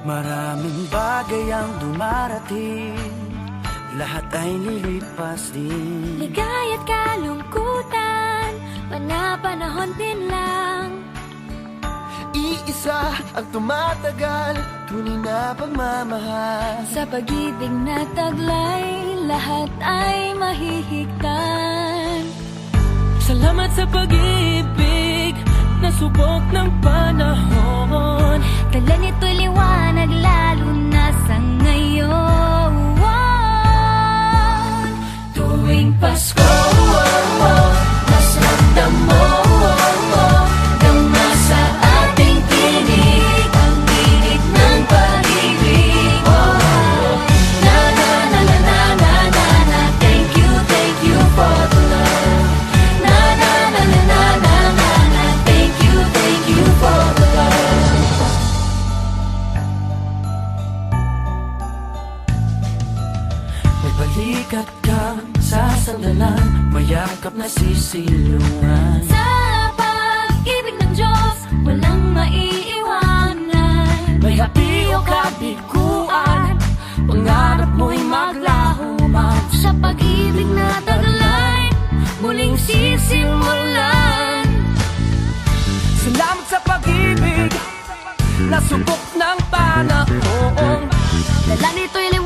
Maraming bagay ang dumarating, lahat ay lilipas din. Ligaya't kalungkutan, panapanahon din lang. Iisa ang tumatagal, tunay na pagmamahal. Sa pag-ibig na taglay, lahat ay mahihigtan. Salamat sa pag-ibig na subok ng panahon. Dala nito'y liwanag lalo na sa ngayon. Tuwing Pasko, mas ramdam mo, dama sa ating tinig ang tinig ng pag-ibig. Na na na na na na na na, thank you for the love. Na na na na na na na na, thank you for the love. May balikat kang sasandalan, mayakap na sisilungan. Sa pag-ibig ng Diyos, walang maiiwanan. May hapi o kabiguan, pangarap mo'y maglaho man. Sa pag-ibig na taglay, muling sisimulan. Salamat sa pag-ibig na subok ng panahon. Dala nito'y liwanag